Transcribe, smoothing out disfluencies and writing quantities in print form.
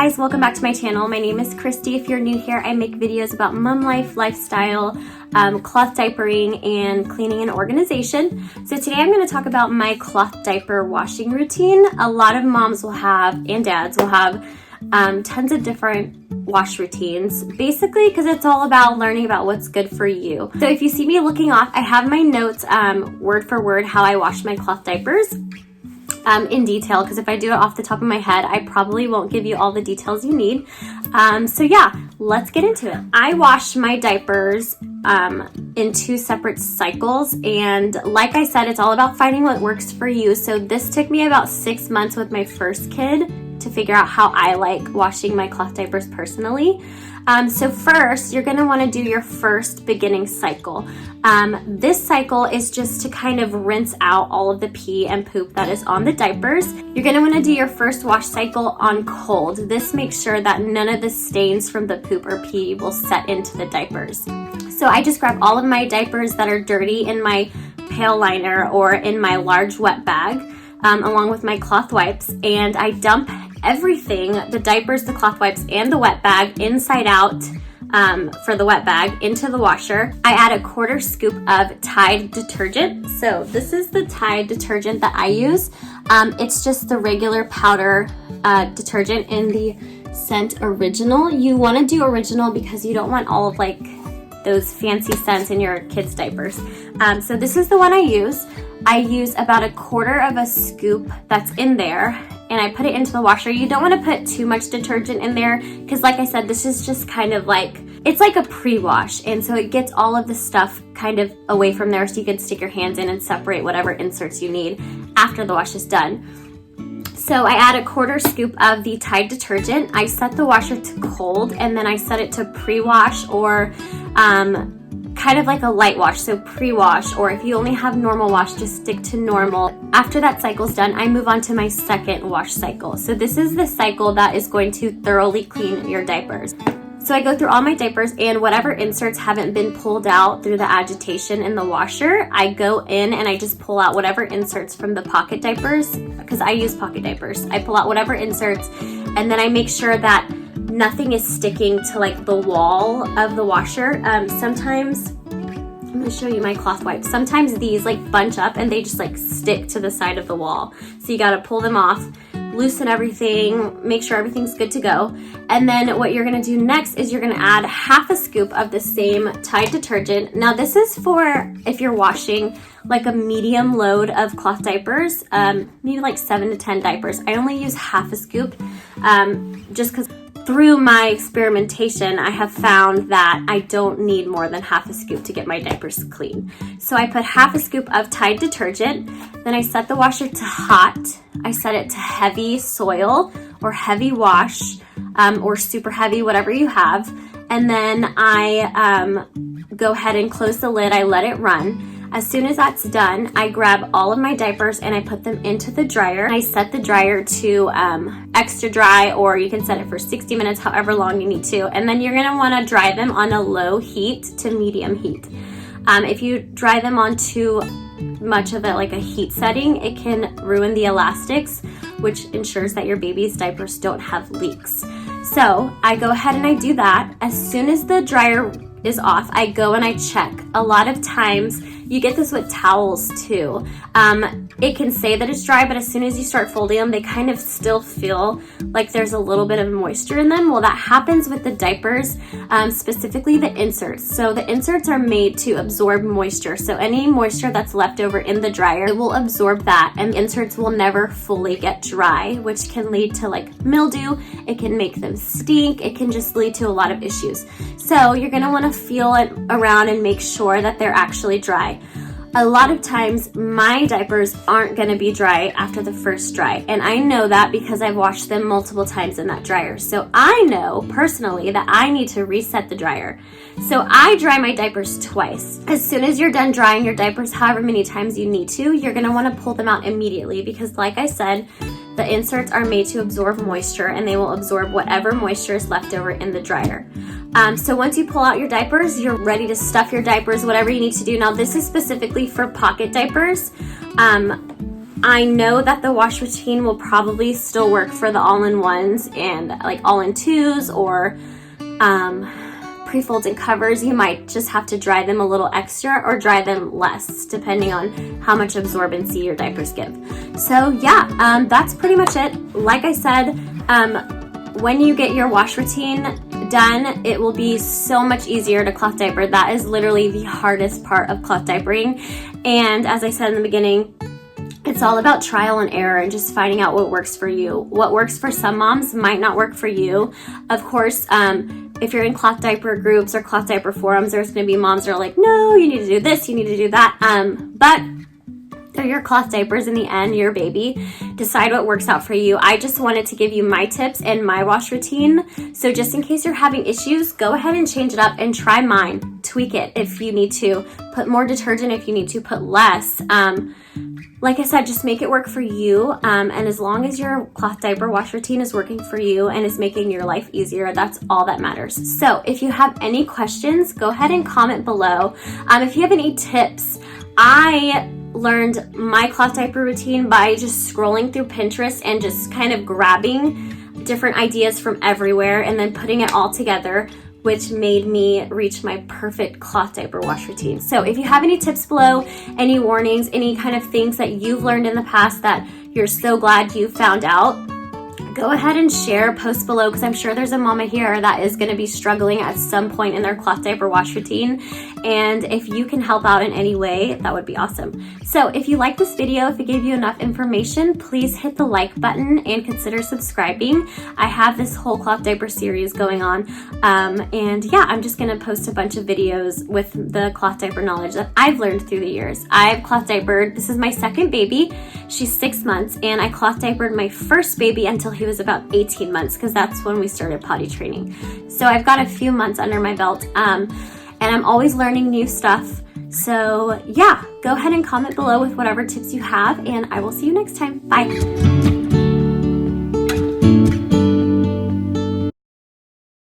guys, welcome back to my channel. My name is Christy. If you're new here, I make videos about mom life, lifestyle, cloth diapering, and cleaning and organization. So today I'm going to talk about my cloth diaper washing routine. A lot of moms will have, and dads will have, tons of different wash routines, basically because it's all about learning about what's good for you. So if you see me looking off, I have my notes word for word how I wash my cloth diapers. In detail, because if I do it off the top of my head, I probably won't give you all the details you need. So yeah, let's get into it. I wash my diapers in 2 separate cycles, and like I said, it's all about finding what works for you. So this took me about 6 months with my first kid to figure out how I like washing my cloth diapers personally. So first, you're going to want to do your first beginning cycle. This cycle is just to kind of rinse out all of the pee and poop that is on the diapers. You're going to want to do your first wash cycle on cold. This makes sure that none of the stains from the poop or pee will set into the diapers. So I just grab all of my diapers that are dirty in my pail liner or in my large wet bag, along with my cloth wipes, and I dump everything, the diapers, the cloth wipes, and the wet bag inside out for the wet bag into the washer. I add a 1/4 scoop of Tide Detergent. So this is the Tide Detergent that I use. It's just the regular powder detergent in the scent Original. You want to do Original because you don't want all of like those fancy scents in your kids' diapers. So this is the one I use. I use about a 1/4 scoop that's in there, and I put it into the washer. You don't want to put too much detergent in there because, like I said, this is just kind of like, it's like a pre-wash, and so it gets all of the stuff kind of away from there so you can stick your hands in and separate whatever inserts you need after the wash is done. So I add a 1/4 scoop of the Tide Detergent. I set the washer to cold, and then I set it to pre-wash or kind of like a light wash, so pre-wash, or if you only have normal wash, just stick to normal. After that cycle's done, I move on to my second wash cycle. So this is the cycle that is going to thoroughly clean your diapers. So I go through all my diapers, and whatever inserts haven't been pulled out through the agitation in the washer, I go in and I just pull out whatever inserts from the pocket diapers, because I use pocket diapers. I pull out whatever inserts, and then I make sure that nothing is sticking to like the wall of the washer. Sometimes, I'm going to show you my cloth wipes. Sometimes these like bunch up and they just like stick to the side of the wall. So you got to pull them off, loosen everything, make sure everything's good to go. And then what you're going to do next is you're going to add 1/2 scoop of the same Tide Detergent. Now this is for if you're washing like a medium load of cloth diapers, maybe like 7 to 10 diapers. I only use 1/2 scoop just because through my experimentation, I have found that I don't need more than 1/2 scoop to get my diapers clean. So I put 1/2 scoop of Tide Detergent, then I set the washer to hot. I set it to heavy soil or heavy wash or super heavy, whatever you have. And then I go ahead and close the lid. I let it run. As soon as that's done, I grab all of my diapers and I put them into the dryer. I set the dryer to extra dry, or you can set it for 60 minutes, however long you need to. And then you're gonna wanna dry them on a low heat to medium heat. If you dry them on too much of it, like a heat setting, it can ruin the elastics, which ensures that your baby's diapers don't have leaks. So I go ahead and I do that. As soon as the dryer is off, I go and I check. A lot of times, you get this with towels too. It can say that it's dry, but as soon as you start folding them, they kind of still feel like there's a little bit of moisture in them. Well, that happens with the diapers, specifically the inserts. So the inserts are made to absorb moisture. So any moisture that's left over in the dryer, it will absorb that, and the inserts will never fully get dry, which can lead to like mildew. It can make them stink. It can just lead to a lot of issues. So you're gonna wanna feel it around and make sure that they're actually dry. A lot of times my diapers aren't going to be dry after the first dry, and I know that because I've washed them multiple times in that dryer. So I know personally that I need to reset the dryer. So I dry my diapers twice. As soon as you're done drying your diapers, however many times you need to, you're going to want to pull them out immediately because, like I said, the inserts are made to absorb moisture, and they will absorb whatever moisture is left over in the dryer. So once you pull out your diapers, you're ready to stuff your diapers, whatever you need to do. Now this is specifically for pocket diapers. I know that the wash routine will probably still work for the all-in-ones and like all-in-twos or pre-folds and covers. You might just have to dry them a little extra or dry them less depending on how much absorbency your diapers give. So yeah, that's pretty much it. Like I said, when you get your wash routine done, it will be so much easier to cloth diaper. That is literally the hardest part of cloth diapering. And as I said in the beginning, it's all about trial and error and just finding out what works for you. What works for some moms might not work for you. Of course, if you're in cloth diaper groups or cloth diaper forums, there's going to be moms that are like, no, you need to do this, you need to do that. But they're your cloth diapers in the end, your baby. Decide what works out for you. I just wanted to give you my tips and my wash routine. So just in case you're having issues, go ahead and change it up and try mine. Tweak it if you need to. Put more detergent if you need to. Put less. Like I said, just make it work for you. And as long as your cloth diaper wash routine is working for you and is making your life easier, that's all that matters. So if you have any questions, go ahead and comment below. If you have any tips, I learned my cloth diaper routine by just scrolling through Pinterest and just kind of grabbing different ideas from everywhere and then putting it all together, which made me reach my perfect cloth diaper wash routine. So if you have any tips below, any warnings, any kind of things that you've learned in the past that you're so glad you found out, go ahead and share, post below, because I'm sure there's a mama here that is going to be struggling at some point in their cloth diaper wash routine. And if you can help out in any way, that would be awesome. So if you like this video, if it gave you enough information, please hit the like button and consider subscribing. I have this whole cloth diaper series going on. And yeah, I'm just going to post a bunch of videos with the cloth diaper knowledge that I've learned through the years. I've cloth diapered. This is my second baby. She's 6 months, and I cloth diapered my first baby until he was about 18 months because that's when we started potty training. So I've got a few months under my belt, and I'm always learning new stuff. So yeah, go ahead and comment below with whatever tips you have, and I will see you next time. Bye.